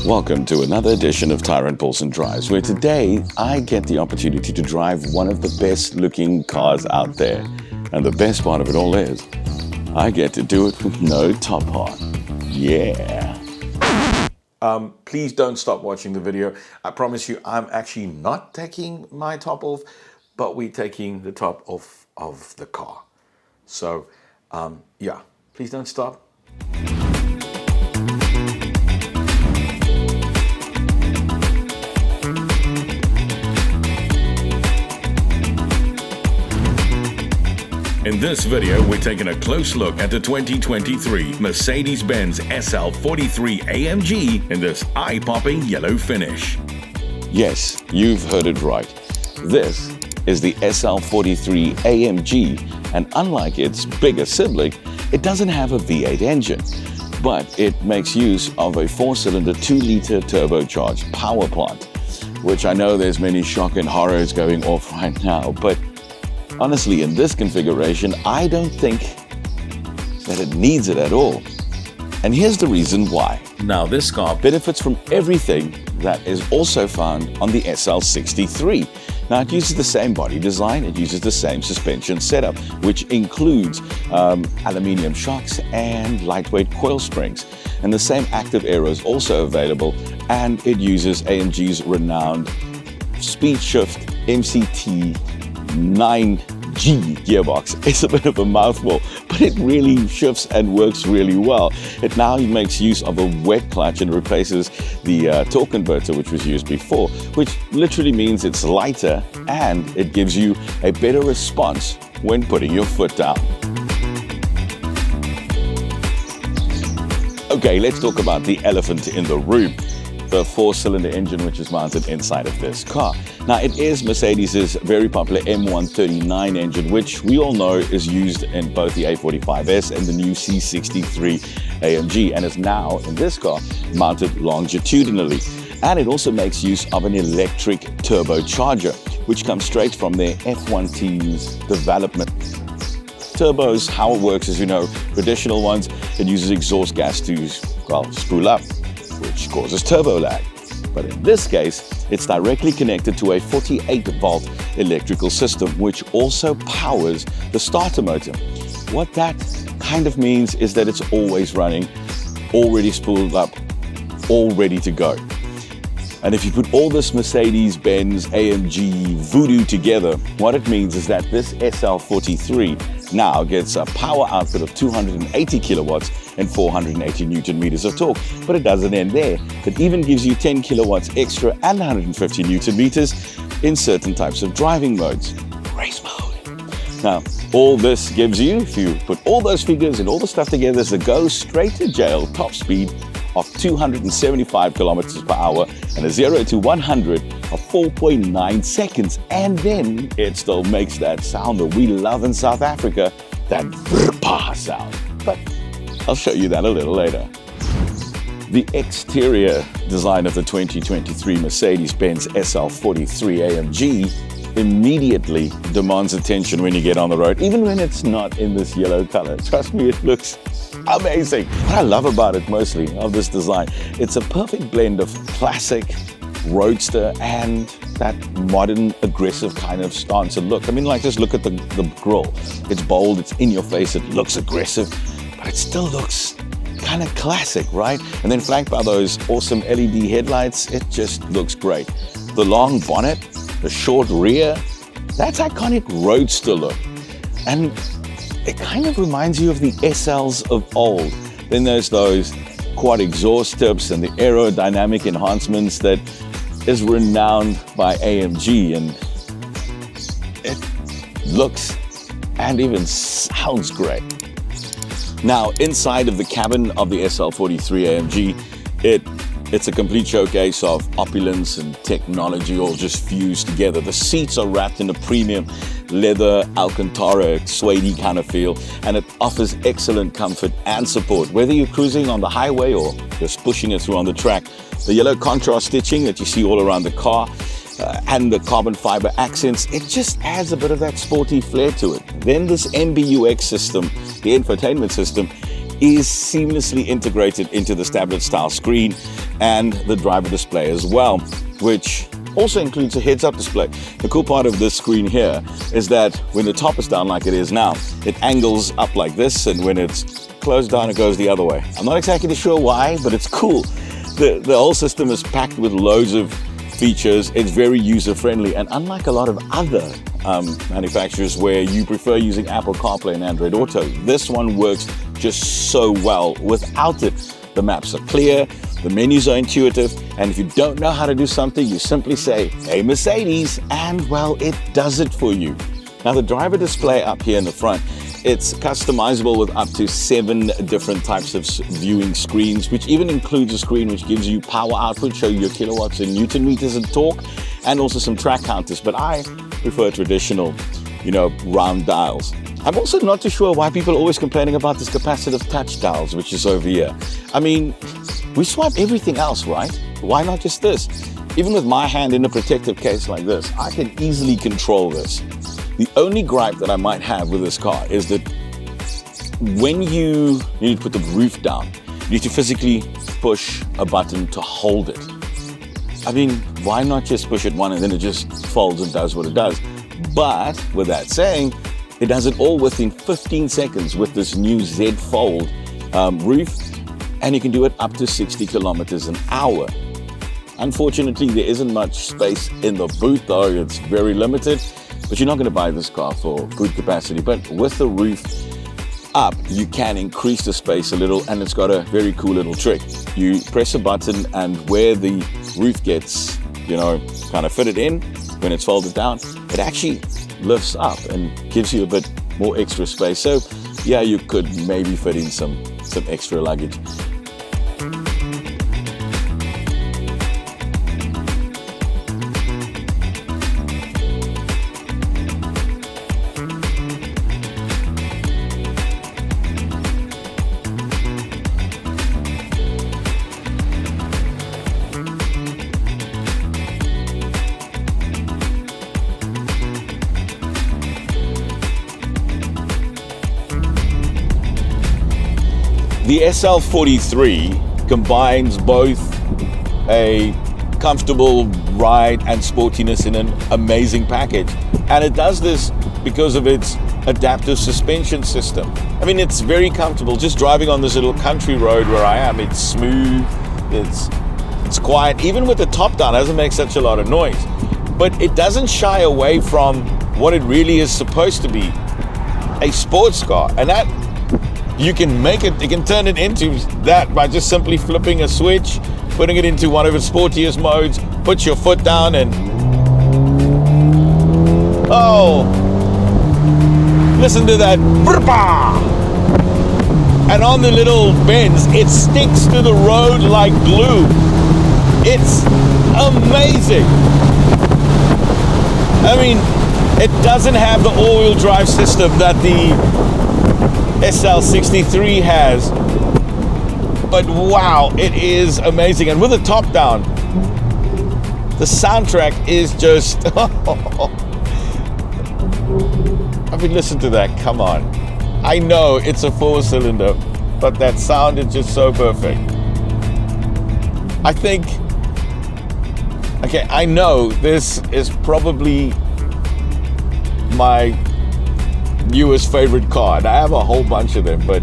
Welcome to another edition of Tyrone Paulson Drives, where today I get the opportunity to drive one of the best looking cars out there. And the best part of it all is, I get to do it with no top on. Yeah. Please don't stop watching the video. I promise you, I'm actually not taking my top off, but we're taking the top off of the car. So, yeah, please don't stop. In this video, we're taking a close look at the 2023 Mercedes-Benz SL 43 AMG in this eye-popping yellow finish. Yes, you've heard it right. This is the SL 43 AMG, and unlike its bigger sibling, it doesn't have a V8 engine, but it makes use of a 4-cylinder 2-liter turbocharged power plant, which I know there's many shock and horrors going off right now, but honestly, in this configuration, I don't think that it needs it at all. And here's the reason why. Now, this car benefits from everything that is also found on the SL 63. Now, it uses the same body design, it uses the same suspension setup, which includes aluminium shocks and lightweight coil springs. And the same active aero is also available, and it uses AMG's renowned speed shift MCT 9G gearbox. It's a bit of a mouthful, but it really shifts and works really well. It now makes use of a wet clutch and replaces the torque converter which was used before, which literally means it's lighter and it gives you a better response when putting your foot down. Okay, let's talk about the elephant in the room. The 4-cylinder engine which is mounted inside of this car. Now, it is Mercedes' very popular M139 engine, which we all know is used in both the A45S and the new C63 AMG, and is now, in this car, mounted longitudinally. And it also makes use of an electric turbocharger, which comes straight from their F1 development. Turbos, how it works is, you know, traditional ones, it uses exhaust gas to, well, spool up, which causes turbo lag. But in this case, it's directly connected to a 48-volt electrical system, which also powers the starter motor. What that kind of means is that it's always running, already spooled up, all ready to go. And if you put all this Mercedes-Benz AMG voodoo together, what it means is that this SL 43 now gets a power output of 280 kilowatts and 480 Newton meters of torque. But it doesn't end there. It even gives you 10 kilowatts extra and 150 Newton meters in certain types of driving modes. Race mode. Now, all this gives you, if you put all those figures and all the stuff together, is a go straight to jail top speed of 275 kilometers per hour and a 0 to 100 of 4.9 seconds. And then it still makes that sound that we love in South Africa, that brrrpa sound. But I'll show you that a little later. The exterior design of the 2023 Mercedes-Benz SL 43 AMG immediately demands attention when you get on the road, even when it's not in this yellow color. Trust me, it looks amazing. What I love about it mostly, of this design, it's a perfect blend of classic roadster and that modern aggressive kind of stance and look. I mean, like, just look at the grille. It's bold, it's in your face, it looks aggressive, but it still looks kind of classic, right? And then flanked by those awesome LED headlights, it just looks great. The long bonnet, the short rear, that's iconic roadster look. And it kind of reminds you of the SLs of old. Then there's those quad exhaust tips and the aerodynamic enhancements that is renowned by AMG, and it looks and even sounds great. Now, inside of the cabin of the SL 43 AMG, it's a complete showcase of opulence and technology all just fused together. The seats are wrapped in a premium leather Alcantara suede kind of feel, and it offers excellent comfort and support, whether you're cruising on the highway or just pushing it through on the track. The yellow contrast stitching that you see all around the car and the carbon fiber accents, it just adds a bit of that sporty flair to it. Then this MBUX system, the infotainment system, is seamlessly integrated into this tablet style screen. and the driver display as well, which also includes a heads-up display. The cool part of this screen here is that when the top is down like it is now, it angles up like this, and when it's closed down, it goes the other way. I'm not exactly sure why, but it's cool. The whole system is packed with loads of features. It's very user-friendly, and unlike a lot of other manufacturers where you prefer using Apple CarPlay and Android Auto, this one works just so well without it. The maps are clear, the menus are intuitive, and if you don't know how to do something, you simply say, "Hey Mercedes," and well, it does it for you. Now the driver display up here in the front, it's customizable with up to 7 different types of viewing screens, which even includes a screen which gives you power output, show you your kilowatts and newton meters and torque, and also some track counters. But I prefer traditional, round dials. I'm also not too sure why people are always complaining about this capacitive touch dials, which is over here. I mean, we swipe everything else, right? Why not just this? Even with my hand in a protective case like this, I can easily control this. The only gripe that I might have with this car is that when you need to put the roof down, you need to physically push a button to hold it. I mean, why not just push it one and then it just folds and does what it does? But with that saying, it does it all within 15 seconds with this new Z Fold roof, and you can do it up to 60 kilometers an hour. Unfortunately, there isn't much space in the boot though, it's very limited, but you're not going to buy this car for good capacity. But with the roof up, you can increase the space a little, and it's got a very cool little trick. You press a button, and where the roof gets, kind of fitted in, when it's folded down, it actually lifts up and gives you a bit more extra space. So yeah, you could maybe fit in some extra luggage. The SL43 combines both a comfortable ride and sportiness in an amazing package. And it does this because of its adaptive suspension system. I mean, it's very comfortable just driving on this little country road where I am. It's smooth, it's quiet. Even with the top down, it doesn't make such a lot of noise. But it doesn't shy away from what it really is supposed to be, a sports car. And that you can turn it into that by just simply flipping a switch, putting it into one of its sportiest modes, put your foot down and listen to that. And on the little bends, it sticks to the road like glue. It's amazing. I mean, it doesn't have the all-wheel drive system that the SL63 has, but wow, it is amazing. And with the top down, the soundtrack is just I mean, listen to that, come on. I know it's a 4-cylinder, but that sound is just so perfect. I know this is probably my newest favorite car, and I have a whole bunch of them, but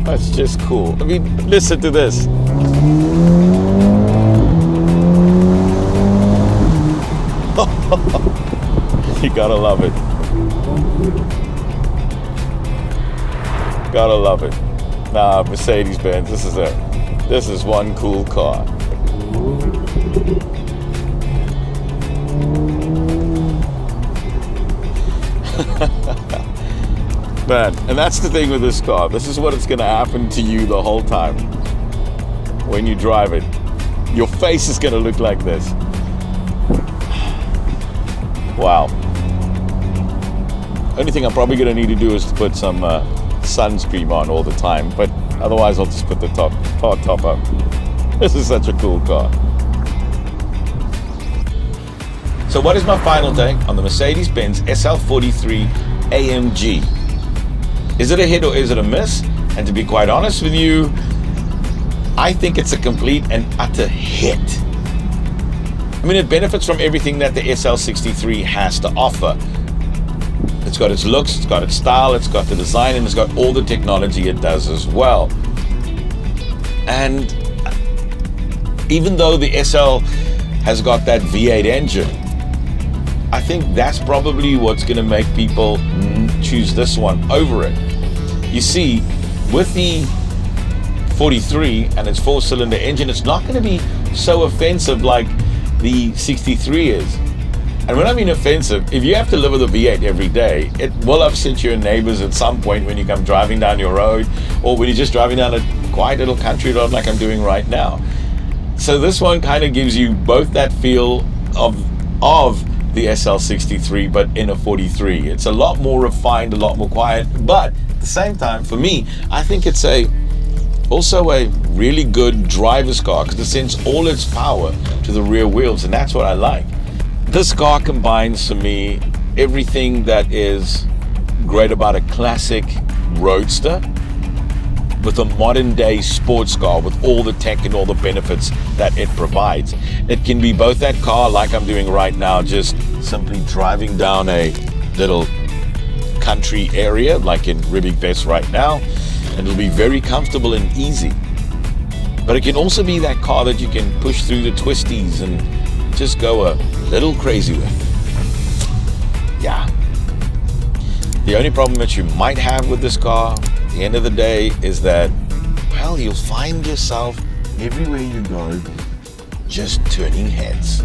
that's just cool. I mean, listen to this. You gotta love it. Gotta love it. Nah, Mercedes-Benz, this is one cool car. Man, and that's the thing with this car. This is what it's going to happen to you the whole time when you drive it. Your face is going to look like this. Wow. Only thing I'm probably going to need to do is to put some sunscreen on all the time, but otherwise I'll just put the top up. This is such a cool car. So what is my final take on the Mercedes-Benz SL43 AMG? Is it a hit or is it a miss? And to be quite honest with you, I think it's a complete and utter hit. I mean, it benefits from everything that the SL63 has to offer. It's got its looks, it's got its style, it's got the design, and it's got all the technology it does as well. And even though the SL has got that V8 engine, I think that's probably what's going to make people choose this one over it. You see, with the 43 and its 4-cylinder engine, it's not going to be so offensive like the 63 is. And when I mean offensive, if you have to live with a V8 every day, it will upset your neighbors at some point when you come driving down your road, or when you're just driving down a quiet little country road like I'm doing right now. So this one kind of gives you both that feel of the SL63, but in a 43. It's a lot more refined, a lot more quiet, but at the same time, for me, I think it's also a really good driver's car because it sends all its power to the rear wheels, and that's what I like. This car combines for me everything that is great about a classic roadster with a modern day sports car with all the tech and all the benefits that it provides. It can be both that car like I'm doing right now, just simply driving down a little country area like in Riebeek-Wes right now, and it'll be very comfortable and easy. But it can also be that car that you can push through the twisties and just go a little crazy with. Yeah. The only problem that you might have with this car at the end of the day is that, well, you'll find yourself everywhere you go just turning heads.